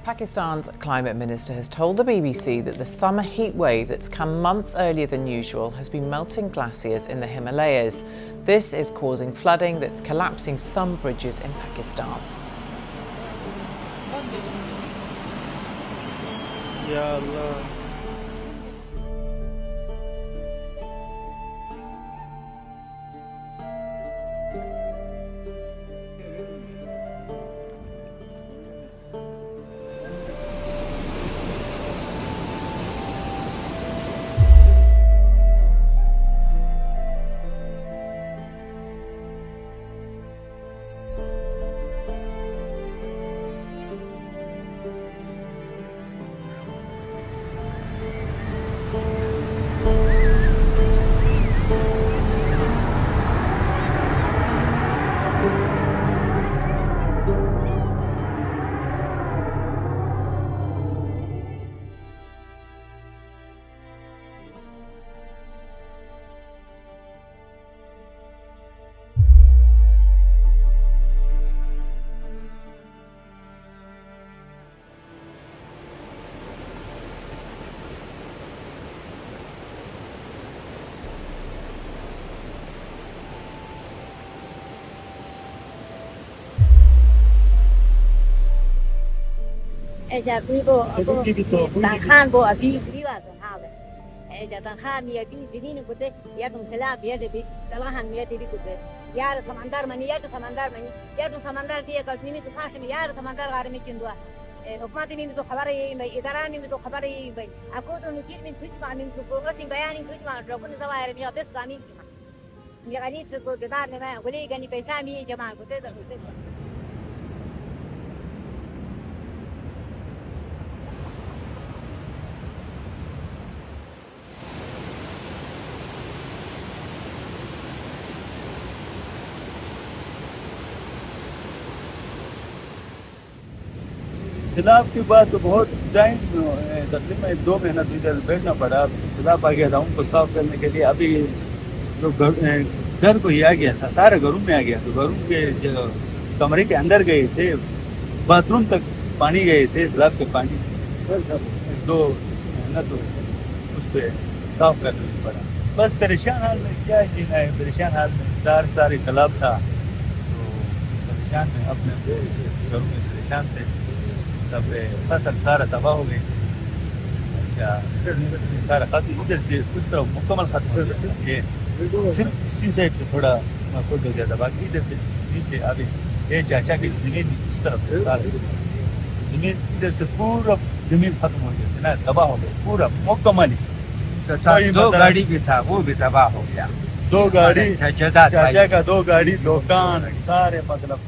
Pakistan's climate minister has told the BBC that the summer heat wave that's come months earlier than usual has been melting glaciers in the Himalayas. This is causing flooding that's collapsing some bridges in Pakistan. Ya Allah. Eja bibo tanhan bo abi biwa tanhawe eja tanha mi abi zimeen ko de ya tum sela bi de bi talahan mi de ko de yaar samandar mani ya to samandar mani ya to samandar diye kal mi to khash mi yaar samandar gar mi chindwa حکومت میں تو خبر ہے میں ادارہ میں تو خبر ہے بھائی آپ کو تو نکیت میں سوچ میں تو پروگرس بیان سوچ میں رکن سوائے میں بس کامی یہ غریب سے کو دار میں ولی گنی پیسہ بھی جمع ہوتے تو سیلاب کے بعد تو بہت ٹائم تقریباً 2 مہینہ تو ادھر بیٹھنا پڑا. سیلاب آ گیا تھا ان کو صاف کرنے کے لیے. ابھی جو گھر کو ہی آ گیا تھا, سارے گھروں میں آ گیا. تو گھروں کے جو کمرے کے اندر گئے تھے, باتھ روم تک پانی گئے تھے, سیلاب کے پانی 2 مہینہ تو اس پہ صاف کرنا پڑا. بس پریشان حال میں کیا جینا ہے, پریشان حال میں سارے سیلاب تھا تو پریشان میں اپنے گھروں میں پریشان تھے. تب فصل سارا تباہ ہو گئی. اچھا سارا ختم ادھر سے اس طرح مکمل ختم ہو گیا. یہ صرف اسی سائڈ پہ تھوڑا محفوظ ہو گیا تھا, باقی ادھر سے نیچے ابھی یہ چاچا کی زمین اس طرف سارے زمین ادھر سے پورا زمین ختم ہو گیا نا, تباہ ہو گیا پورا مکمل. 2 گاڑی بھی تھا وہ بھی تباہ ہو گیا. 2 گاڑی چاچا کا 2 گاڑی دکان سارے مطلب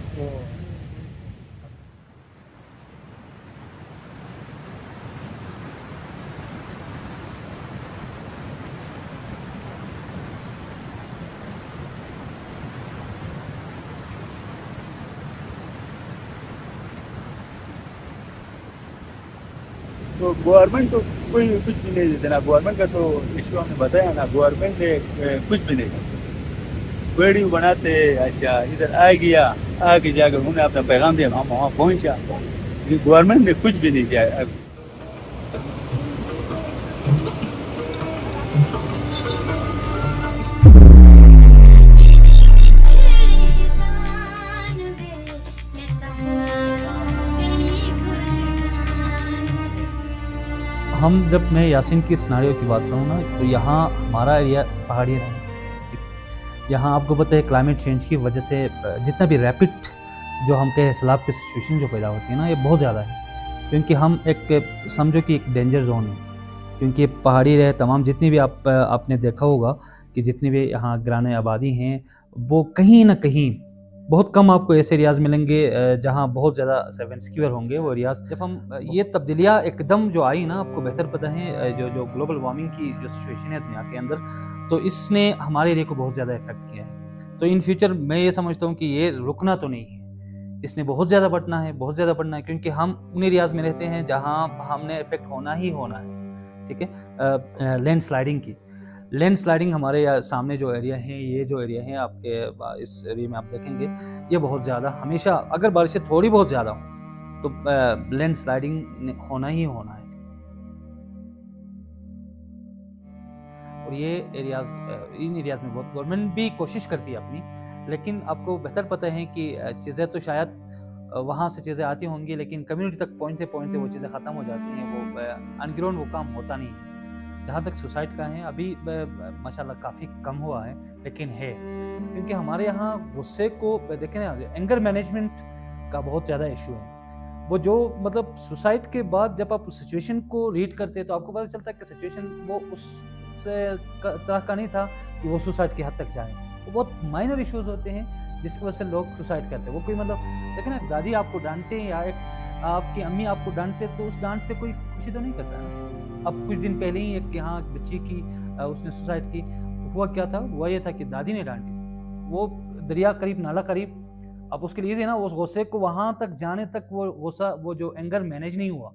تو گورنمنٹ تو کوئی کچھ بھی نہیں دیتے نا. گورنمنٹ کا تو ایشو ہم نے بتایا نا, گورنمنٹ نے کچھ بھی نہیں. ویڈیو بناتے اچھا ادھر آ گیا, آگے جا کر انہوں نے اپنا پیغام دیا, ہم وہاں پہنچا. گورنمنٹ نے کچھ بھی نہیں کیا. ہم جب میں یاسین کی سناریو کی بات کروں نا, تو یہاں ہمارا ایریا پہاڑی رہا ہے. یہاں آپ کو پتہ ہے کلائمیٹ چینج کی وجہ سے جتنا بھی ریپڈ جو ہم کہیں سیلاب کی سچویشن جو پیدا ہوتی ہے نا, یہ بہت زیادہ ہے. کیونکہ ہم ایک سمجھو کہ ایک ڈینجر زون ہے, کیونکہ پہاڑی رہے تمام جتنی بھی آپ نے دیکھا ہوگا کہ جتنی بھی یہاں گرانِ آبادی ہیں, وہ کہیں نہ کہیں بہت کم آپ کو ایسے ایریاز ملیں گے جہاں بہت زیادہ سیون سیکیور ہوں گے وہ ایریاز. جب ہم یہ تبدیلیاں ایک دم جو آئی نا, آپ کو بہتر پتہ ہے جو گلوبل وارمنگ کی جو سچویشن ہے دنیا کے اندر, تو اس نے ہمارے ایریا کو بہت زیادہ افیکٹ کیا ہے. تو ان فیوچر میں یہ سمجھتا ہوں کہ یہ رکنا تو نہیں ہے, اس نے بہت زیادہ بڑھنا ہے, بہت زیادہ بڑھنا ہے. کیونکہ ہم ان ایریاز میں رہتے ہیں جہاں ہم نے افیکٹ ہونا ہی ہونا ہے. ٹھیک ہے, لینڈ سلائڈنگ کی. لینڈ سلائڈنگ ہمارے سامنے جو ایریا ہیں, یہ جو ایریا ہیں آپ کے اس ایریا میں آپ دیکھیں گے, یہ بہت زیادہ ہمیشہ اگر بارشیں تھوڑی بہت زیادہ ہوں तो लैंड स्लाइडिंग होना ही होना है। और ये एरियाज, इन एरियाज़ में बहुत गवर्नमेंट भी कोशिश करती है अपनी, लेकिन आपको बेहतर पता है कि चीज़ें तो शायद वहाँ से चीज़ें आती होंगी, लेकिन कम्युनिटी तक पहुँचते पहुँचते वो चीज़ें ख़त्म हो जाती हैं, वो अनग्राउंड वो काम होता नहीं है। जहाँ तक सुसाइड का है अभी माशाल्लाह काफ़ी कम हुआ है, लेकिन है, क्योंकि हमारे यहाँ गुस्से को देखें ना, एंगर मैनेजमेंट का बहुत ज़्यादा इशू है। वो जो मतलब सुसाइड के बाद जब आप सिचुएशन को रीड करते हैं तो आपको पता चलता है कि सिचुएशन वो उस तरह का नहीं था कि वो सुसाइड की हद तक जाए। वो बहुत माइनर इश्यूज होते हैं जिसकी वजह से लोग सुसाइड करते हैं। वो कोई मतलब देखें ना, दादी आपको डांटे या एक आपकी अम्मी आपको डांटे तो उस डांट पे कोई खुशी तो नहीं करता है। अब कुछ दिन पहले ही एक यहाँ बच्ची की उसने सुसाइड की, हुआ क्या था, हुआ ये था कि दादी ने डांटी, वो दरिया करीब, नाला करीब। अब उसके लिए ना उस गुस्से को वहाँ तक जाने तक वो गुस्सा, वो जो एंगर मैनेज नहीं हुआ,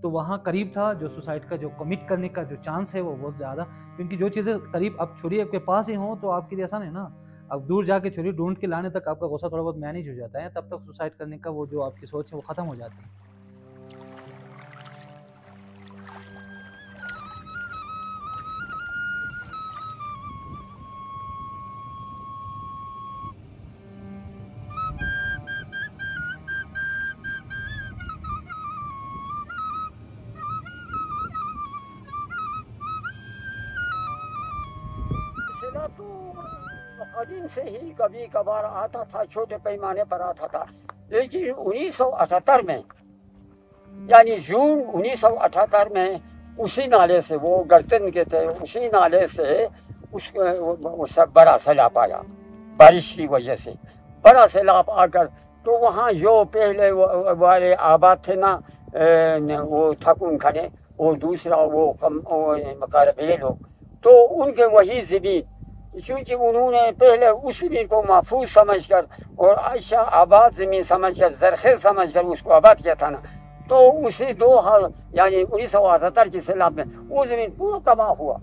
तो वहाँ करीब था जो सुसाइड का जो कमिट करने का जो चांस है वो बहुत ज़्यादा, क्योंकि जो चीज़ें करीब अब छोड़ी आपके पास ही हों तो आपके लिए आसान है ना। अब दूर जाके छोड़ी ढूंढ के लाने तक आपका गुस्सा थोड़ा बहुत मैनेज हो जाता है, तब तक सुसाइड करने का वो जो आपकी सोच है वो ख़त्म हो जाती है। तो कदीम से ही कभी कभार आता था, छोटे पैमाने पर आता था, लेकिन 1978 में, यानी जून 1978 में उसी नाले से, वो गर्तन के थे, उसी नाले से वो सब बड़ा सैलाब आया, बारिश की वजह से बड़ा सैलाब आकर, तो वहाँ जो पहले वाले आबाद थे ना, वो थकुन खने, और दूसरा वो मकारबे लोग, तो उनके वही ज़मीन, चूँकि उन्होंने पहले उस ज़मीन को महफूज समझकर और अच्छा आबाद ज़मीन समझकर, ज़रख़ेज़ समझकर उसको आबाद किया था ना, तो उसी यानी 1978 के सैलाब में वो ज़मीन पूरा तबाह हुआ।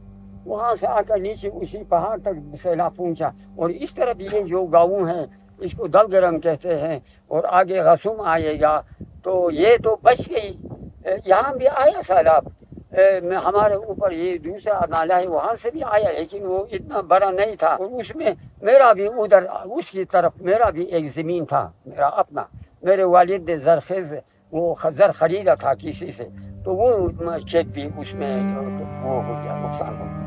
वहाँ से आकर नीचे उसी पहाड़ तक सैलाब पहुँचा, और इस तरफ ये जो गाँव हैं इसको दलगरम कहते हैं, और आगे गसुम आएगा, तो ये तो बच गई। यहाँ भी आया सैलाब, हमारे ऊपर ये दूसरा नाला है, वहाँ से भी आया, लेकिन वो इतना बड़ा नहीं था, और उसमें मेरा भी उधर उसकी तरफ मेरा भी एक ज़मीन था, मेरा अपना, मेरे वालिद ने ज़रख़ेज़ वो ज़र ख़रीदा था किसी से, तो वो खेत भी उसमें वो हो गया, नुकसान हो गया।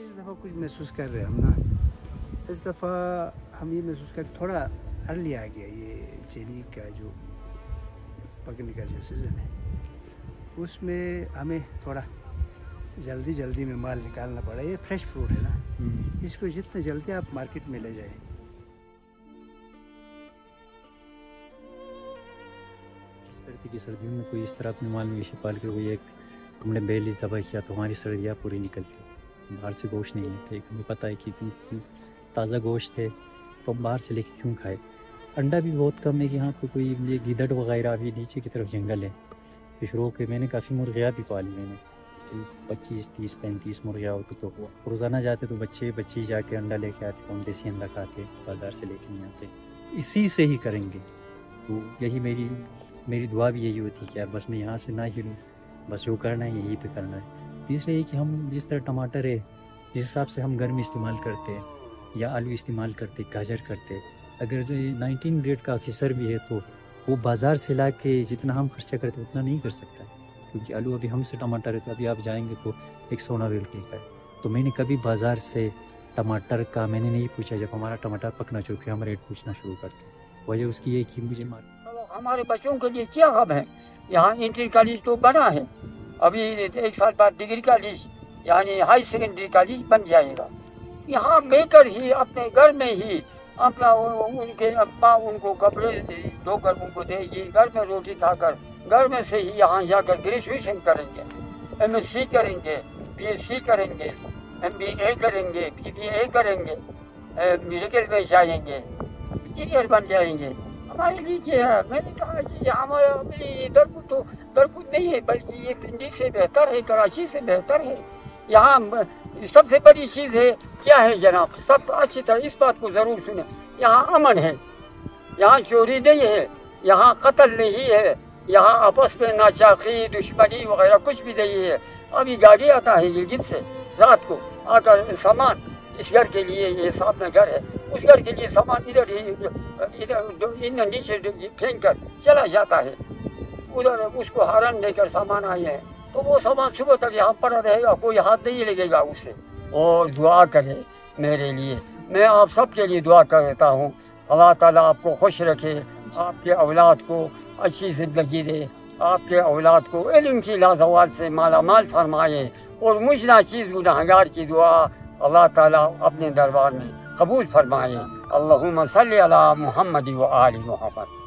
इस दफ़ा कुछ महसूस कर रहे हैं हम ना, इस दफ़ा हम ये महसूस कर थोड़ा अर्ली आ गया, ये चेरी का जो पकने का जो सीज़न है उसमें हमें थोड़ा जल्दी में माल निकालना पड़ा। ये फ्रेश फ्रूट है ना, इसको जितने जल्दी आप मार्केट में ले जाएं। करती कि सर्दियों में कोई इस तरह अपने माल मवेशी पाल कर कोई एक हमने बेली ज़बह किया तो हमारी सर्दियाँ पूरी निकलती। बाहर से गोश्त नहीं लेते, हमें पता है कि ताज़ा गोश्त है तो हम बाहर से लेके क्यों खाए। अंडा भी बहुत कम है कि यहाँ पे कोई ये गिदड़ वगैरह भी, नीचे की तरफ जंगल है, फिशरों के मैंने काफ़ी मुर्गियाँ भी पाली मैंने, 25, 30, 35 मुर्गियाँ होती, तो रोज़ाना जाते तो बच्चे ही जाके अंडा लेके आते, तो हम देसी अंडा खाते, बाज़ार से लेके नहीं आते। इसी से ही करेंगे, तो यही मेरी दुआ भी यही होती है कि यार बस मैं यहाँ से ना हिलूँ, बस जो करना है यहीं पे करना है। तीसरा ये कि हम जिस तरह टमाटर है, जिस हिसाब से हम घर में इस्तेमाल करते हैं या आलू इस्तेमाल करते, गाजर करते, अगर जो 19 ग्रेड का ऑफिसर भी है तो वो बाज़ार से ला के जितना हम खर्चा करते उतना नहीं कर सकता, क्योंकि आलू अभी हमसे टमाटर है तो अभी आप जाएंगे तो 190 रुपये का है। तो मैंने कभी बाज़ार से टमाटर का मैंने नहीं पूछा, जब हमारा टमाटर पकना चुके हम रेट पूछना शुरू करते। वजह उसकी ये कि मुझे हमारे बच्चों के लिए क्या गम है, यहाँ इंटर कॉलेज तो बना है, अभी 1 साल बाद डिग्री कॉलेज यानी हाई सेकेंडरी कॉलेज बन जाएगा। यहाँ बेहतर ही अपने घर में ही अपना उनके अब्बा उनको कपड़े धोकर उनको देगी, घर में रोटी खाकर घर में से ही यहाँ जाकर ग्रेजुएशन करेंगे, MSc करेंगे, PhD करेंगे, MBA करेंगे, BBA करेंगे, मेडिकल में जाएंगे, इंजीनियर बन जाएंगे। हमारे लिए क्या है? मैंने कहा कि हमारे लिए दरकुत नहीं है, बल्कि ये पिंडी से बेहतर है, कराची से बेहतर है। यहाँ सबसे बड़ी चीज़ है क्या है जनाब, सब अच्छी तरह इस बात को ज़रूर सुने। यहाँ अमन है, यहाँ चोरी नहीं है, यहाँ कत्ल नहीं है, यहाँ आपस में नाचाकी दुश्मनी वगैरह कुछ भी नहीं है। अभी गाड़ी आता है गिलगित से रात को आकर सामान, इस घर के लिए ये सामने घर है, उस घर के लिए सामान इधर नीचे फेंक कर चला जाता है, उधर उसको हरण लेकर सामान आए हैं, तो वो सामान सुबह तक यहाँ पड़ा रहेगा, कोई हाथ नहीं लगेगा उससे। और दुआ करें मेरे लिए, मैं आप सब के लिए दुआ करता हूँ, अल्लाह ताला आपको खुश रखे, आपके औलाद को अच्छी ज़िंदगी दे, आपके औलाद को इल्म की लाजवाल से माला माल फरमाए, और मुझ नाचीज़ गुनहगार की दुआ अल्लाह ताला अपने दरबार में कबूल फरमाए। अल्लाहुम्मा सल्ली अला मुहम्मद व आलि मुहम्मद।